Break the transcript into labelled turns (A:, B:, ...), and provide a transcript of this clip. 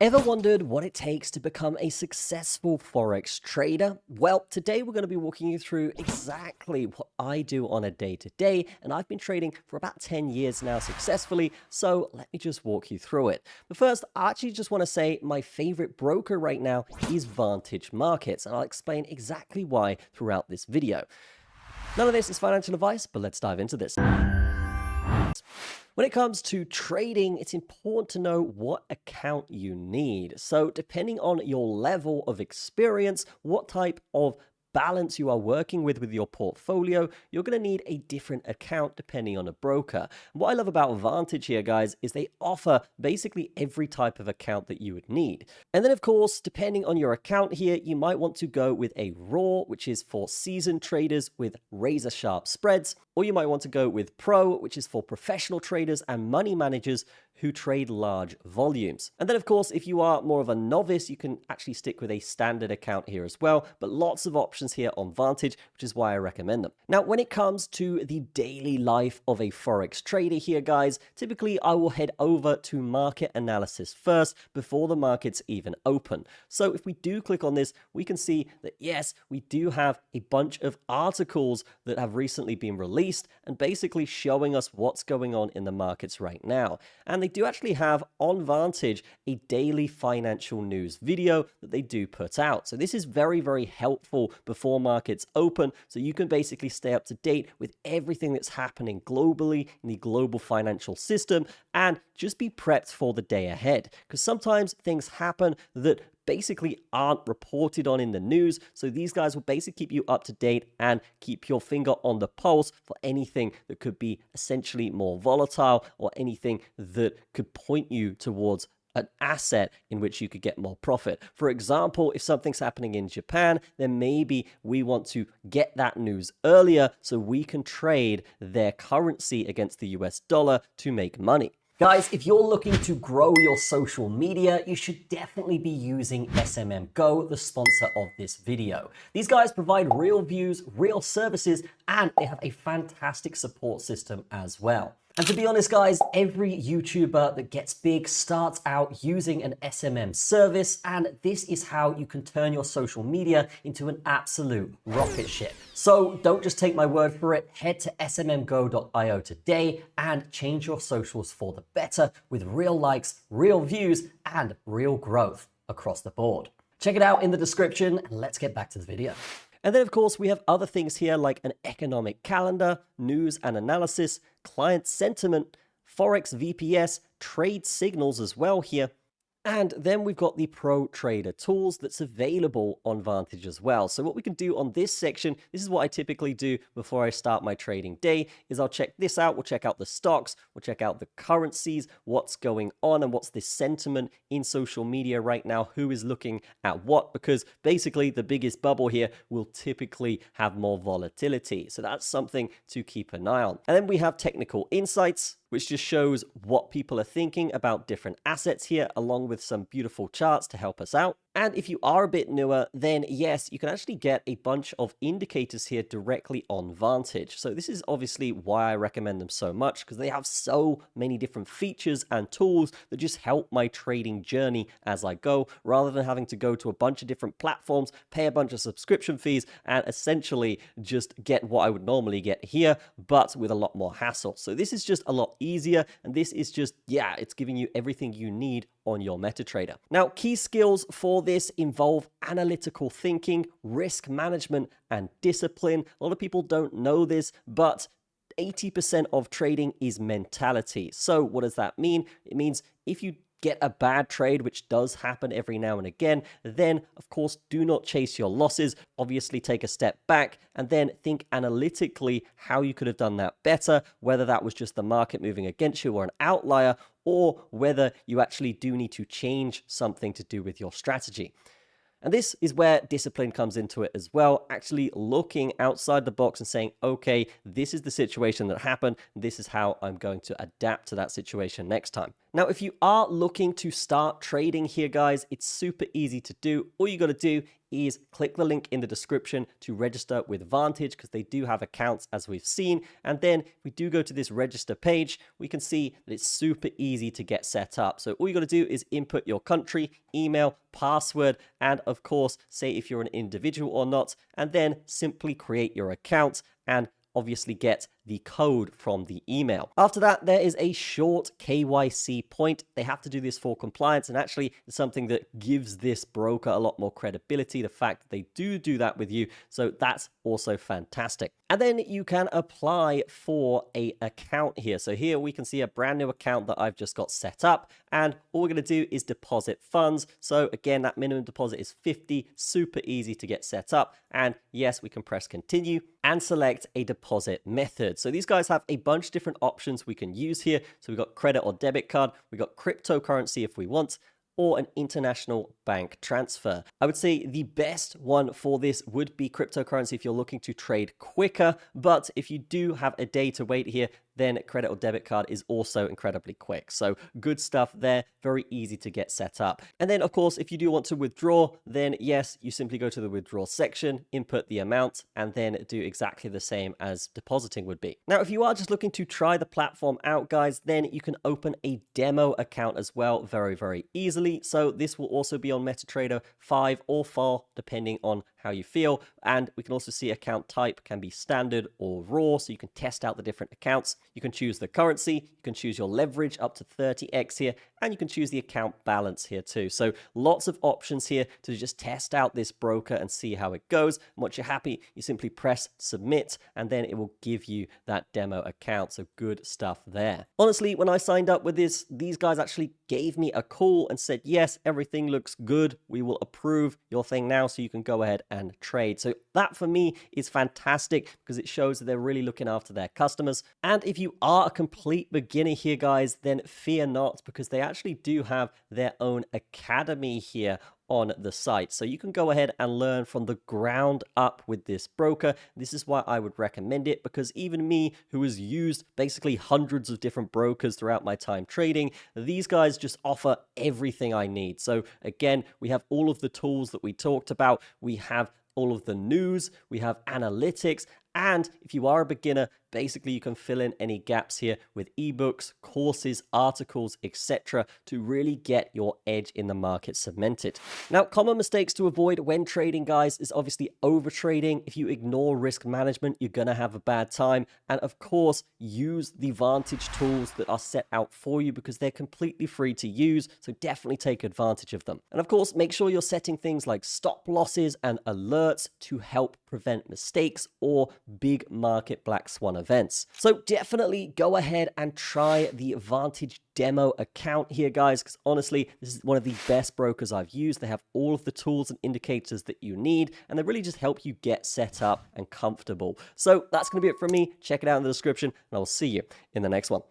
A: Ever wondered what it takes to become a successful Forex trader? Well, today we're going to be walking you through exactly what I do on a day-to-day, and I've been trading for about 10 years now successfully, so let me just walk you through it. But first, I actually just want to say my favorite broker right now is Vantage Markets, and I'll explain exactly why throughout this video. None of this is financial advice, but let's dive into this. When it comes to trading, it's important to know what account you need. So depending on your level of experience, what type of balance you are working with your portfolio, you're going to need a different account depending on a broker. And what I love about Vantage here, guys, is they offer basically every type of account that you would need. And then, of course, depending on your account here, you might want to go with a Raw, which is for seasoned traders with razor sharp spreads, or you might want to go with Pro, which is for professional traders and money managers who trade large volumes. And then, of course, if you are more of a novice, you can actually stick with a standard account here as well, but lots of options here on Vantage, which is why I recommend them. Now, when it comes to the daily life of a Forex trader here, guys, typically I will head over to market analysis first before the markets even open. So if we do click on this, we can see that, yes, we do have a bunch of articles that have recently been released and basically showing us what's going on in the markets right now. And they do actually have on Vantage a daily financial news video that they do put out. So this is very, very helpful before markets open, so you can basically stay up to date with everything that's happening globally in the global financial system and just be prepped for the day ahead. Because sometimes things happen that basically aren't reported on in the news. So these guys will basically keep you up to date and keep your finger on the pulse for anything that could be essentially more volatile or anything that could point you towards an asset in which you could get more profit. For example, if something's happening in Japan, then maybe we want to get that news earlier so we can trade their currency against the US dollar to make money. Guys, if you're looking to grow your social media, you should definitely be using SMM Go, the sponsor of this video. These guys provide real views, real services, and they have a fantastic support system as well. And to be honest, guys, every YouTuber that gets big starts out using an SMM service, and this is how you can turn your social media into an absolute rocket ship. So don't just take my word for it. Head to smmgo.io today and change your socials for the better with real likes, real views, and real growth across the board. Check it out in the description, and let's get back to the video. And then, of course, we have other things here like an economic calendar, news and analysis, client sentiment, Forex VPS, trade signals as well here. And then we've got the Pro Trader tools that's available on Vantage as well. So what we can do on this section, this is what I typically do before I start my trading day, is I'll check this out. We'll check out the stocks, we'll check out the currencies, what's going on and what's the sentiment in social media right now, who is looking at what, because basically the biggest bubble here will typically have more volatility. So that's something to keep an eye on. And then we have technical insights, which just shows what people are thinking about different assets here, along with some beautiful charts to help us out. And if you are a bit newer, then yes, you can actually get a bunch of indicators here directly on Vantage. So this is obviously why I recommend them so much, because they have so many different features and tools that just help my trading journey as I go, rather than having to go to a bunch of different platforms, pay a bunch of subscription fees, and essentially just get what I would normally get here, but with a lot more hassle. So this is just a lot easier, and this is just, yeah, it's giving you everything you need on your MetaTrader. Now, key skills for this involve analytical thinking, risk management, and discipline. A lot of people don't know this, but 80% of trading is mentality. So what does that mean? It means if you get a bad trade, which does happen every now and again, then of course do not chase your losses. Obviously take a step back and then think analytically how you could have done that better, whether that was just the market moving against you or an outlier, or whether you actually do need to change something to do with your strategy. And this is where discipline comes into it as well, actually looking outside the box and saying, okay, this is the situation that happened. This is how I'm going to adapt to that situation next time. Now, if you are looking to start trading here, guys, it's super easy to do. All you got to do is click the link in the description to register with Vantage, because they do have accounts, as we've seen. And then if we do go to this register page, we can see that it's super easy to get set up. So all you got to do is input your country, email, password, and of course, say if you're an individual or not, and then simply create your account and obviously get the code from the email. After that, there is a short KYC point. They have to do this for compliance, and actually it's something that gives this broker a lot more credibility, the fact that they do that with you. So that's also fantastic. And then you can apply for a account here. So here we can see a brand new account that I've just got set up, and all we're going to do is deposit funds. So again, that minimum deposit is 50, super easy to get set up. And yes, we can press continue and select a deposit method. So these guys have a bunch of different options we can use here. So we've got credit or debit card, we've got cryptocurrency if we want, or an international bank transfer. I would say the best one for this would be cryptocurrency if you're looking to trade quicker, but if you do have a day to wait here, then credit or debit card is also incredibly quick. So good stuff there, very easy to get set up. And then of course, if you do want to withdraw, then yes, you simply go to the withdraw section, input the amount, and then do exactly the same as depositing would be. Now, if you are just looking to try the platform out, guys, then you can open a demo account as well, very easily. So this will also be on MetaTrader 5 or 4, depending on how you feel. And we can also see account type can be standard or raw, so you can test out the different accounts. You can choose the currency, you can choose your leverage up to 30x here, and you can choose the account balance here too. So lots of options here to just test out this broker and see how it goes. And once you're happy, you simply press submit, and then it will give you that demo account. So good stuff there. Honestly, when I signed up with this, these guys actually gave me a call and said, yes, everything looks good. We will approve your thing now so you can go ahead and trade. So that for me is fantastic, because it shows that they're really looking after their customers. And if you are a complete beginner here, guys, then fear not, because they actually do have their own academy here on the site. So you can go ahead and learn from the ground up with this broker. This is why I would recommend it, because even me, who has used basically hundreds of different brokers throughout my time trading, these guys just offer everything I need. So again, we have all of the tools that we talked about. We have all of the news, we have analytics, and if you are a beginner, basically you can fill in any gaps here with ebooks, courses, articles, etc. to really get your edge in the market cemented. Now, common mistakes to avoid when trading, guys, is obviously overtrading. If you ignore risk management, you're going to have a bad time. And of course, use the Vantage tools that are set out for you, because they're completely free to use. So definitely take advantage of them. And of course, make sure you're setting things like stop losses and alerts to help prevent mistakes or big market black swan events. So definitely go ahead and try the Vantage demo account here, guys, because honestly, this is one of the best brokers I've used. They have all of the tools and indicators that you need, and they really just help you get set up and comfortable. So that's going to be it from me. Check it out in the description, and I will see you in the next one.